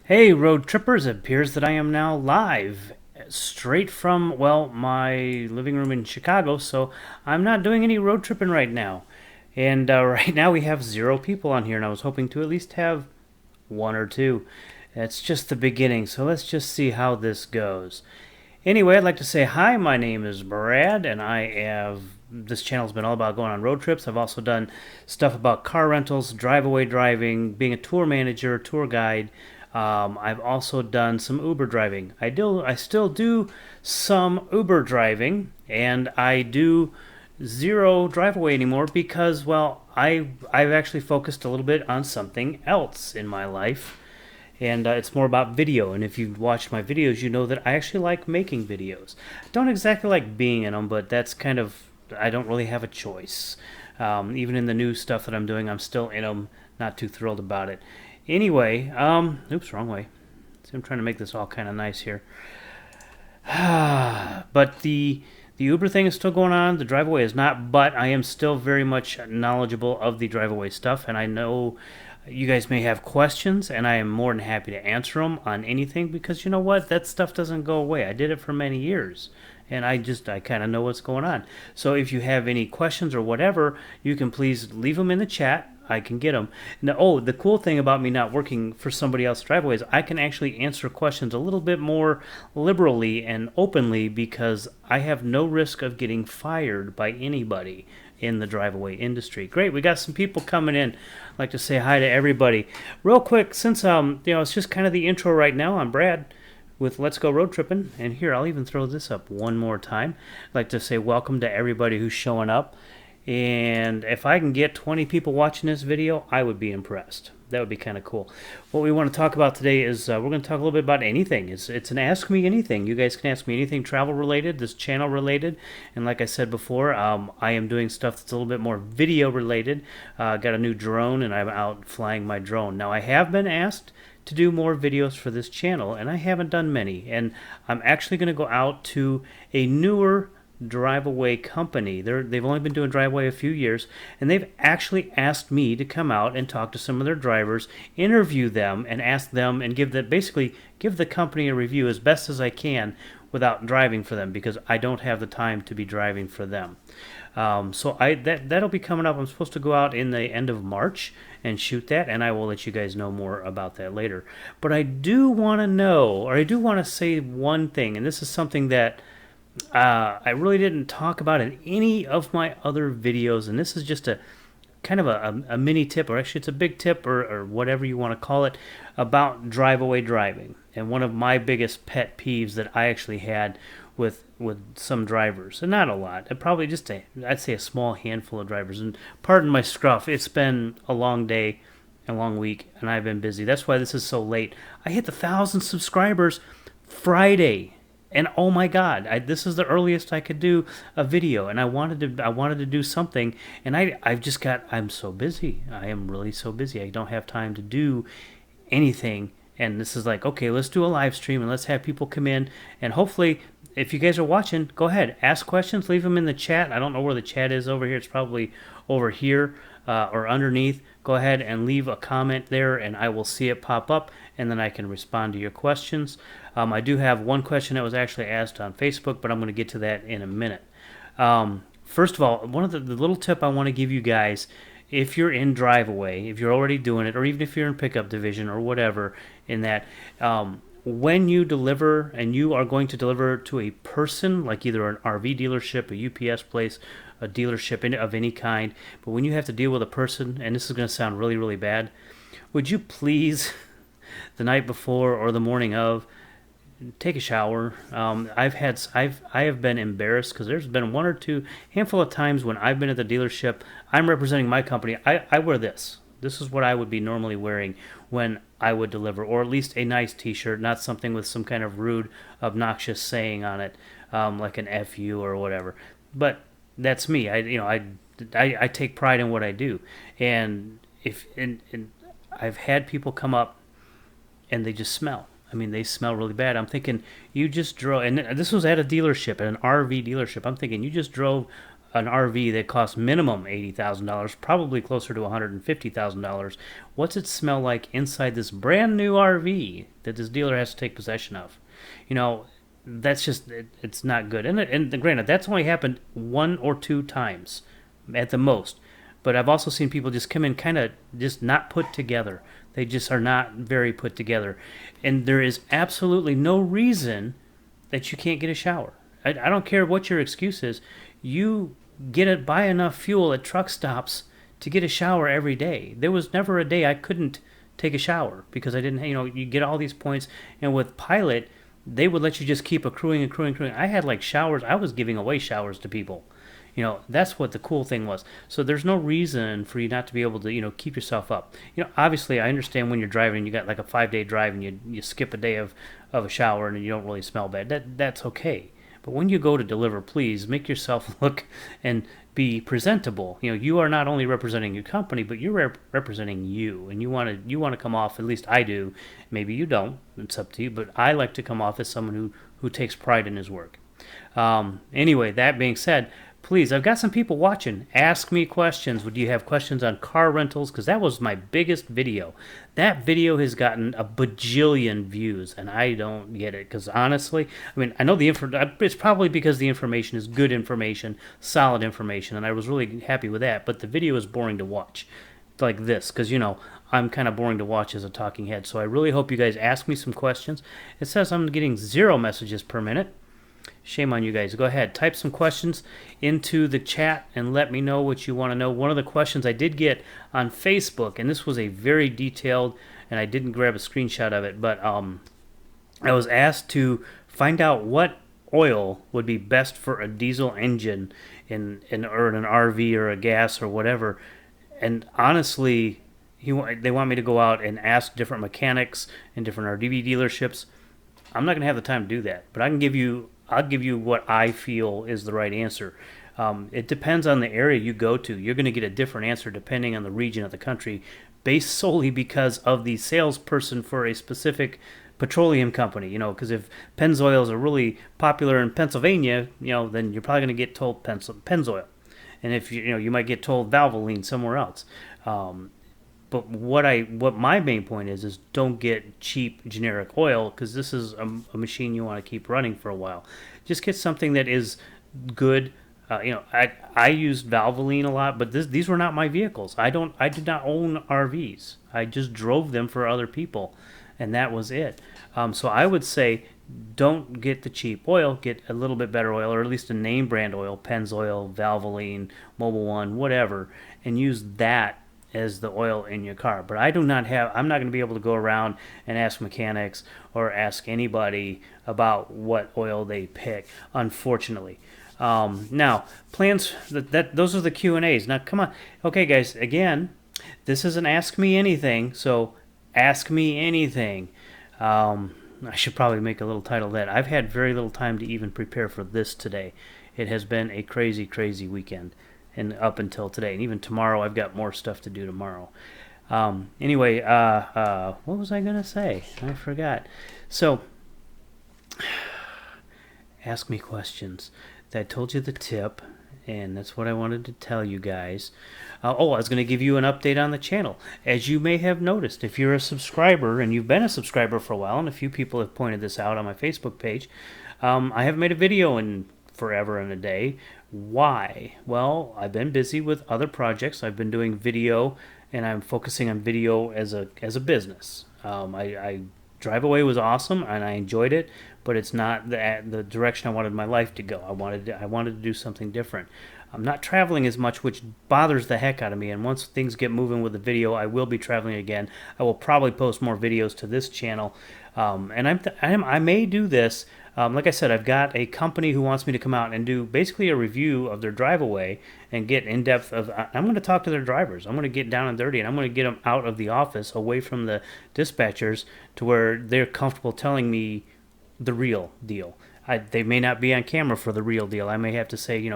Hey, road trippers, it appears that I am now live straight from, well, my living room in Chicago, so I'm not doing any road tripping right now. And right now we have 0 people on here, and I was hoping to at least have one or two. It's just the beginning, so let's just see how this goes. Anyway, I'd like to say hi, my name is Brad, and this channel's been all about going on road trips. I've also done stuff about car rentals, drive-away driving, being a tour manager, tour guide. I've also done some Uber driving. I still do some Uber driving, and I do zero drive-away anymore because, well, I've actually focused a little bit on something else in my life, and it's more about video. And if you've watched my videos, you know that I actually like making videos. I don't exactly like being in them, but that's kind of, I don't really have a choice. Even in the new stuff that I'm doing, I'm still in them. Not too thrilled about it. Anyway, oops, wrong way. See, I'm trying to make this all kind of nice here. But the Uber thing is still going on. The drive-away is not, but I am still very much knowledgeable of the drive-away stuff, and I know you guys may have questions, and I am more than happy to answer them on anything because you know what? That stuff doesn't go away. I did it for many years, and I kind of know what's going on. So if you have any questions or whatever, you can please leave them in the chat. I can get them. Now, oh, the cool thing about me not working for somebody else's driveway is I can actually answer questions a little bit more liberally and openly because I have no risk of getting fired by anybody in the drive-away industry. Great, we got some people coming in. I'd like to say hi to everybody. Real quick, since it's just kind of the intro right now. I'm Brad with Let's Go Road Trippin', and here I'll even throw this up one more time. I'd like to say welcome to everybody who's showing up. And if I can get 20 people watching this video, I would be impressed. That would be kind of cool. What we want to talk about today is we're going to talk a little bit about anything. It's an Ask Me Anything. You guys can ask me anything travel related, this channel related. And like I said before, I am doing stuff that's a little bit more video related. Got a new drone, and I'm out flying my drone. Now, I have been asked to do more videos for this channel, and I haven't done many. And I'm actually going to go out to a newer drive-away company. They've only been doing drive-away a few years, and they've actually asked me to come out and talk to some of their drivers, interview them, and ask them and give the company a review as best as I can without driving for them because I don't have the time to be driving for them. So that'll be coming up. I'm supposed to go out in the end of March and shoot that, and I will let you guys know more about that later. But I do want to say one thing, and this is something that I really didn't talk about in any of my other videos, and this is just a kind of a mini tip, or actually it's a big tip, or whatever you want to call it, about drive-away driving. And one of my biggest pet peeves that I actually had with some drivers, and not a lot, probably just I'd say a small handful of drivers. And pardon my scruff, it's been a long day, a long week, and I've been busy. That's why this is so late. I hit the 1,000 subscribers Friday. And oh my God, this is the earliest I could do a video, and I wanted to do something, and I'm so busy. I am really so busy. I don't have time to do anything. And this is like, okay, let's do a live stream and let's have people come in, and hopefully, if you guys are watching, go ahead, ask questions, leave them in the chat. I don't know where the chat is over here. It's probably over here or underneath. Go ahead and leave a comment there, and I will see it pop up, and then I can respond to your questions. I do have one question that was actually asked on Facebook, but I'm going to get to that in a minute. First of all, one of the little tip I want to give you guys, if you're in drive-away, if you're already doing it, or even if you're in pickup division or whatever in that, when you deliver and you are going to deliver to a person, like either an RV dealership, a UPS place, a dealership of any kind, but when you have to deal with a person, and this is going to sound really, really bad, would you please, the night before or the morning of, take a shower. I have been embarrassed because there's been one or two handful of times when I've been at the dealership. I'm representing my company. I wear this. This is what I would be normally wearing when I would deliver, or at least a nice T-shirt, not something with some kind of rude, obnoxious saying on it, like an "fu" or whatever. But that's me. I take pride in what I do, and I've had people come up and they just smell. I mean, they smell really bad. I'm thinking, you just drove, and this was at a dealership, at an RV dealership. I'm thinking, you just drove an RV that costs minimum $80,000, probably closer to $150,000. What's it smell like inside this brand new RV that this dealer has to take possession of? You know, that's just it's not good. And granted, that's only happened 1 or 2 times at the most. But I've also seen people just come in kind of just not put together. They just are not very put together. And there is absolutely no reason that you can't get a shower. I don't care what your excuse is. You buy enough fuel at truck stops to get a shower every day. There was never a day I couldn't take a shower because I didn't, you get all these points. And with Pilot, they would let you just keep accruing. I had like showers. I was giving away showers to people. That's what the cool thing was. So there's no reason for you not to be able to, keep yourself up. Obviously I understand when you're driving, you got like a 5-day drive and you skip a day of a shower and you don't really smell bad. That's okay. But when you go to deliver, please make yourself look and be presentable. You are not only representing your company, but you're representing you, and you want to come off. At least I do. Maybe you don't. It's up to you. But I like to come off as someone who takes pride in his work. Anyway, that being said, please, I've got some people watching. Ask me questions. Would you have questions on car rentals? Because that was my biggest video. That video has gotten a bajillion views, and I don't get it. Because honestly, I know it's probably because the information is good information, solid information, and I was really happy with that. But the video is boring to watch, like this, because I'm kind of boring to watch as a talking head. So I really hope you guys ask me some questions. It says I'm getting 0 messages per minute. Shame on you guys. Go ahead, type some questions into the chat and let me know what you want to know. One of the questions I did get on Facebook, and this was a very detailed, and I didn't grab a screenshot of it, but I was asked to find out what oil would be best for a diesel engine in an RV or a gas or whatever. And honestly, they want me to go out and ask different mechanics in different RV dealerships. I'm not going to have the time to do that, but I'll give you what I feel is the right answer. It depends on the area you go to. You're going to get a different answer depending on the region of the country, based solely because of the salesperson for a specific petroleum company. Because if Pennzoil are really popular in Pennsylvania, then you're probably going to get told Pennzoil, and if you might get told Valvoline somewhere else. But what my main point is don't get cheap generic oil, because this is a machine you want to keep running for a while. Just get something that is good. I used Valvoline a lot, but these were not my vehicles. I did not own RVs. I just drove them for other people, and that was it. So I would say don't get the cheap oil. Get a little bit better oil, or at least a name brand oil, Pennzoil, Valvoline, Mobil One, whatever, and use that as the oil in your car. But I'm not going to be able to go around and ask mechanics or ask anybody about what oil they pick, unfortunately. Now, plans, those are the Q&As. Now, come on. Okay, guys, again, this is an Ask Me Anything, so ask me anything. I should probably make a little title of that. I've had very little time to even prepare for this today. It has been a crazy, crazy weekend. And up until today, and even tomorrow, I've got more stuff to do tomorrow. Anyway, what was I gonna say? I forgot. So, ask me questions. I told you the tip, and that's what I wanted to tell you guys. I was gonna give you an update on the channel. As you may have noticed, if you're a subscriber and you've been a subscriber for a while, and a few people have pointed this out on my Facebook page, I haven't made a video in forever and a day. Why? Well, I've been busy with other projects. I've been doing video, and I'm focusing on video as a business. Driveaway was awesome, and I enjoyed it, but it's not the direction I wanted my life to go. I wanted to do something different. I'm not traveling as much, which bothers the heck out of me. And once things get moving with the video, I will be traveling again. I will probably post more videos to this channel, and I may do this. Like I said, I've got a company who wants me to come out and do basically a review of their Driveaway and get in depth of. I'm going to talk to their drivers. I'm going to get down and dirty, and I'm going to get them out of the office, away from the dispatchers, to where they're comfortable telling me the real deal. They may not be on camera for the real deal. I may have to say,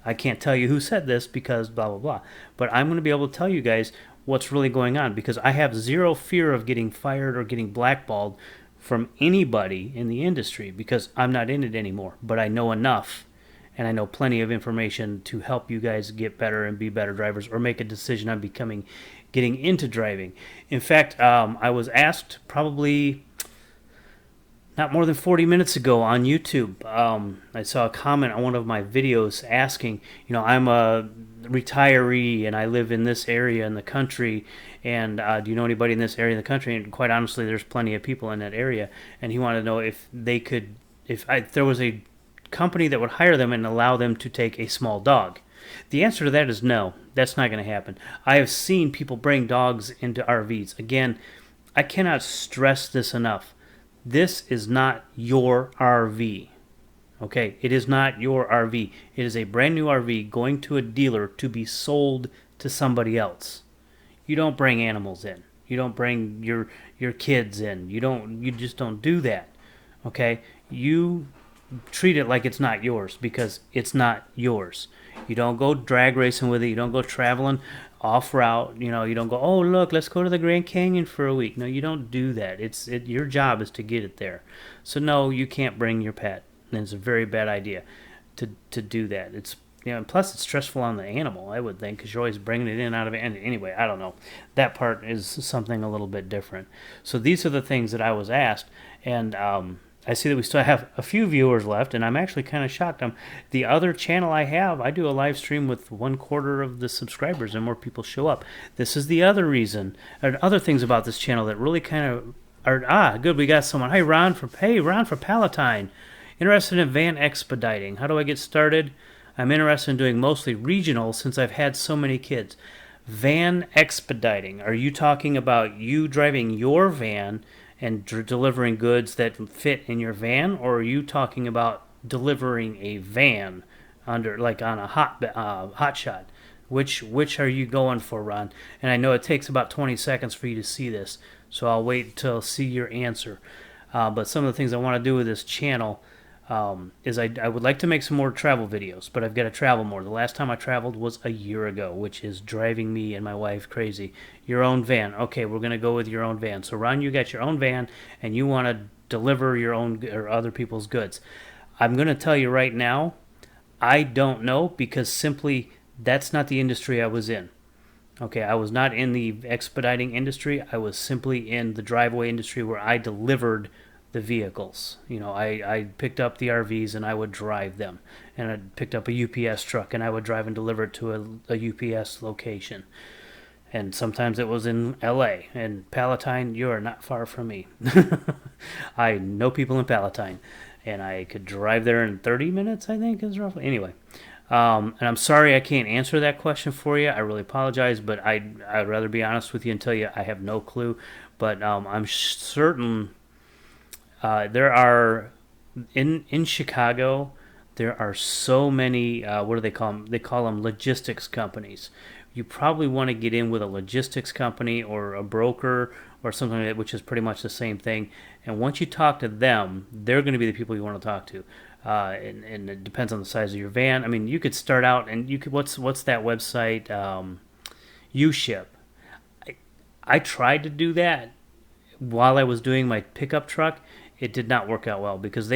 I can't tell you who said this because blah, blah, blah. But I'm going to be able to tell you guys what's really going on, because I have zero fear of getting fired or getting blackballed from anybody in the industry, because I'm not in it anymore. But I know enough, and I know plenty of information to help you guys get better and be better drivers or make a decision on getting into driving. In fact, I was asked probably not more than 40 minutes ago on YouTube. I saw a comment on one of my videos asking, I'm a retiree and I live in this area in the country, and do you know anybody in this area in the country? And quite honestly, there's plenty of people in that area, and he wanted to know if there was a company that would hire them and allow them to take a small dog. The answer to that is no. That's not going to happen. I have seen people bring dogs into RVs. Again, I cannot stress this enough. This is not your RV. Okay, it is not your RV. It is a brand new RV going to a dealer to be sold to somebody else. You don't bring animals in. You don't bring your kids in. You just don't do that. Okay? You treat it like it's not yours because it's not yours. You don't go drag racing with it. You don't go traveling off route. You don't go, oh look, let's go to the Grand Canyon for a week. No, you don't do that. Your job is to get it there. So no, you can't bring your pet. And it's a very bad idea to do that. It's and plus it's stressful on the animal, I would think, because you're always bringing it in and out of it. And anyway, I don't know. That part is something a little bit different. So these are the things that I was asked, and I see that we still have a few viewers left, and I'm actually kind of shocked. The other channel I have, I do a live stream with 1/4 of the subscribers, and more people show up. This is the other reason, or other things about this channel that really kind of are good. We got someone. Hey Ron for Palatine. Interested in van expediting. How do I get started? I'm interested in doing mostly regional since I've had so many kids. Van expediting. Are you talking about you driving your van and delivering goods that fit in your van, or are you talking about delivering a van on a hot shot? Which are you going for, Ron? And I know it takes about 20 seconds for you to see this, so I'll wait till see your answer. But some of the things I want to do with this channel is I would like to make some more travel videos, but I've got to travel more. The last time I traveled was a year ago, which is driving me and my wife crazy. Your own van. Okay, we're going to go with your own van. So, Ron, you got your own van, and you want to deliver your own or other people's goods. I'm going to tell you right now, I don't know, because simply that's not the industry I was in. Okay, I was not in the expediting industry. I was simply in the driveway industry where I delivered the vehicles. I picked up the RVs and I would drive them, and I picked up a UPS truck and I would drive and deliver it to a UPS location. And sometimes it was in LA. And Palatine, you are not far from me. I know people in Palatine, and I could drive there in 30 minutes, I think is roughly. Anyway, and I'm sorry I can't answer that question for you. I really apologize, but I'd rather be honest with you and tell you I have no clue. But I'm certain there are in Chicago. There are so many. What do they call them? They call them logistics companies. You probably want to get in with a logistics company or a broker or something like that, which is pretty much the same thing. And once you talk to them, they're going to be the people you want to talk to. And it depends on the size of your van. I mean, you could start out and you could. What's that website? UShip. I tried to do that while I was doing my pickup truck. It did not work out well because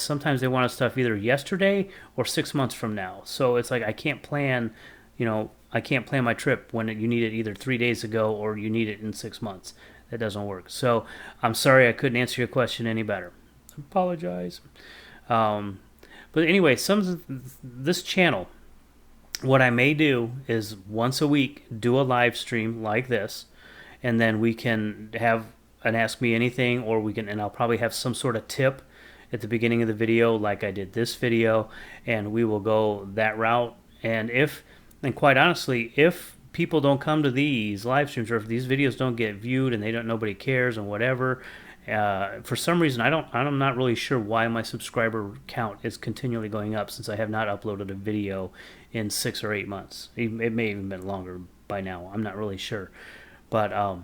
sometimes they want stuff either yesterday or 6 months from now. So it's like I can't plan my trip when you need it either 3 days ago or you need it in 6 months. That doesn't work. So I'm sorry I couldn't answer your question any better. I apologize. But anyway, this channel, what I may do is once a week do a live stream like this, and then we can have an Ask Me Anything, or and I'll probably have some sort of tip at the beginning of the video like I did this video, and we will go that route. And quite honestly, if people don't come to these live streams, or if these videos don't get viewed and nobody cares and whatever, for some reason I'm not really sure why my subscriber count is continually going up, since I have not uploaded a video in 6 or 8 months. It may even been longer by now. I'm not really sure, but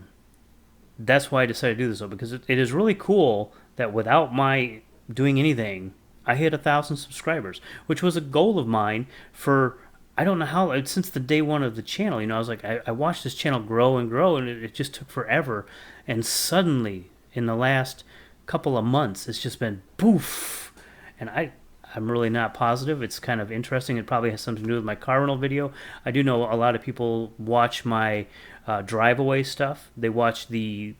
that's why I decided to do this, though, because it is really cool that without my doing anything, I hit 1,000 subscribers, which was a goal of mine for, I don't know how, since the day one of the channel. I was like, I watched this channel grow and grow, and it just took forever. And suddenly, in the last couple of months, it's just been poof. And I'm really not positive. It's kind of interesting. It probably has something to do with my car rental video. I do know a lot of people watch my Driveaway stuff. They watch the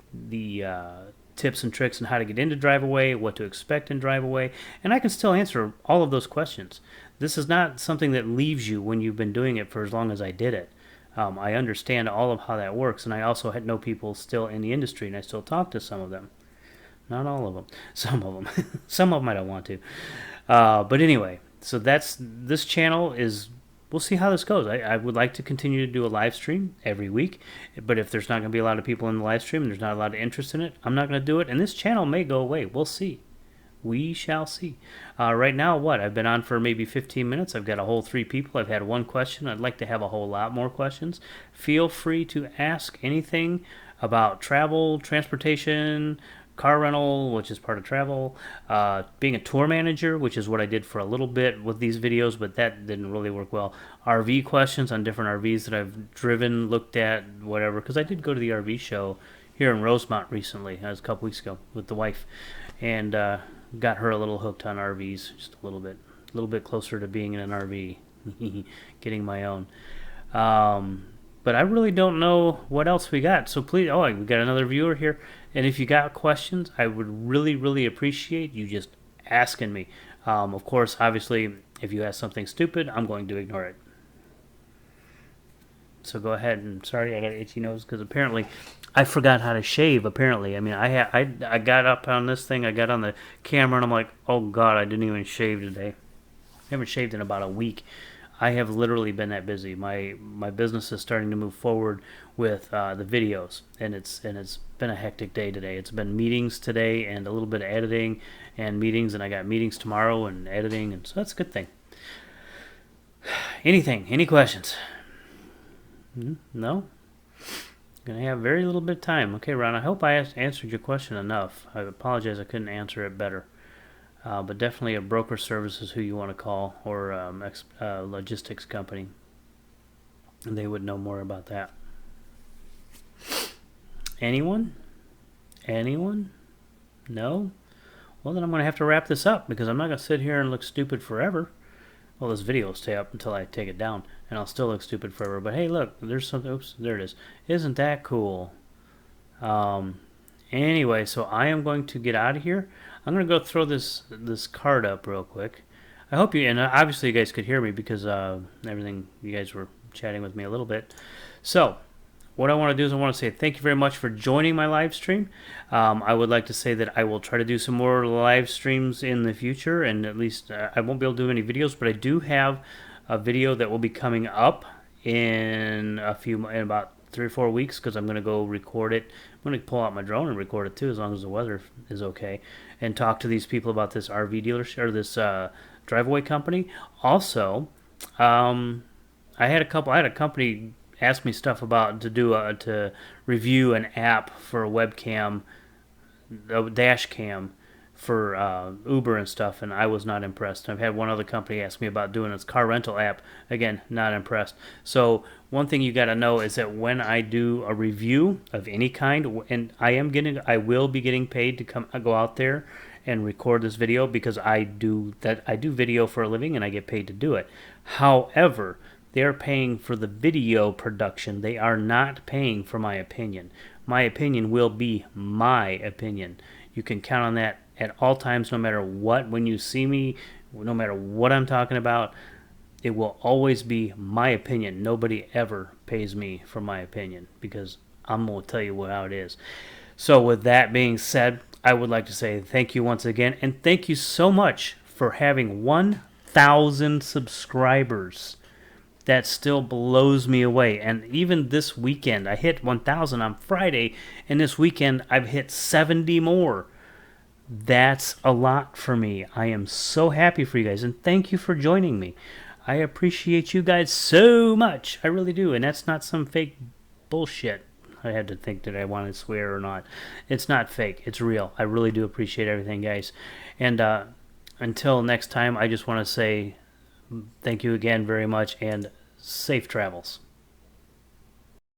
tips and tricks on how to get into Driveaway, what to expect in Driveaway, and I can still answer all of those questions. This is not something that leaves you when you've been doing it for as long as I did it. I understand all of how that works, and I also know people still in the industry, and I still talk to some of them. Not all of them. Some of them. Some of them I don't want to. But anyway, so this channel is. We'll see how this goes. I would like to continue to do a live stream every week, but if there's not going to be a lot of people in the live stream and there's not a lot of interest in it, I'm not going to do it, and this channel may go away. We'll see. We shall see. Right now, I've been on for maybe 15 minutes. I've got a whole 3 people. I've had 1 question. I'd like to have a whole lot more questions. Feel free to ask anything about travel, transportation, car rental, which is part of travel, being a tour manager, which is what I did for a little bit with these videos, but that didn't really work well. RV questions on different RVs that I've driven, looked at, whatever, because I did go to the RV show here in Rosemont recently. That was a couple weeks ago with the wife, and got her a little hooked on RVs, just a little bit closer to being in an RV, getting my own. But I really don't know what else we got. So please, we got another viewer here. And if you got questions, I would really, really appreciate you just asking me. Of course, obviously, if you ask something stupid, I'm going to ignore it. So go ahead. And sorry, I got an itchy nose because apparently I forgot how to shave. Apparently, I mean, I got up on this thing. I got on the camera, and I'm like, oh God, I didn't even shave today. I haven't shaved in about a week. I have literally been that busy. My business is starting to move forward with the videos, and it's been a hectic day today. It's been meetings today and a little bit of editing and meetings, and I got meetings tomorrow and editing, and so that's a good thing. Any questions? No? Gonna have very little bit of time. Okay, Ron, I hope I answered your question enough. I apologize I couldn't answer it better. But definitely a broker service is who you want to call, or logistics company. And they would know more about that. Anyone? No? Well, then I'm going to have to wrap this up because I'm not going to sit here and look stupid forever. Well, this video will stay up until I take it down, and I'll still look stupid forever. But hey, look, there's something. Oops, there it is. Isn't that cool? Anyway, so I am going to get out of here. I'm going to go throw this card up real quick. I hope you, and obviously you guys could hear me because everything, you guys were chatting with me a little bit. So what I want to do is I want to say thank you very much for joining my live stream. I would like to say that I will try to do some more live streams in the future, and at least I won't be able to do any videos, but I do have a video that will be coming up in about 3 or 4 weeks because I'm going to go record it. I'm going to pull out my drone and record it too, as long as the weather is okay, and talk to these people about this RV dealership or this Driveaway company. Also, I had a company ask me stuff about to review an app for a webcam, a dash cam for Uber and stuff, and I was not impressed. I've had one other company ask me about doing this car rental app. Again, not impressed. So one thing you got to know is that when I do a review of any kind, and I will be getting paid to go out there and record this video because I do video for a living and I get paid to do it. However, they're paying for the video production. They are not paying for my opinion. My opinion will be my opinion. You can count on that at all times, no matter what. When you see me, no matter what I'm talking about, it will always be my opinion. Nobody ever pays me for my opinion because I'm going to tell you how it is. So with that being said, I would like to say thank you once again, and thank you so much for having 1,000 subscribers. That still blows me away. And even this weekend, I hit 1,000 on Friday, and this weekend I've hit 70 more. That's a lot for me. I am so happy for you guys, and thank you for joining me. I appreciate you guys so much. I really do, and that's not some fake bullshit. I had to think that I want to swear or not. It's not fake. It's real. I really do appreciate everything, guys. And until next time, I just want to say thank you again very much, and safe travels.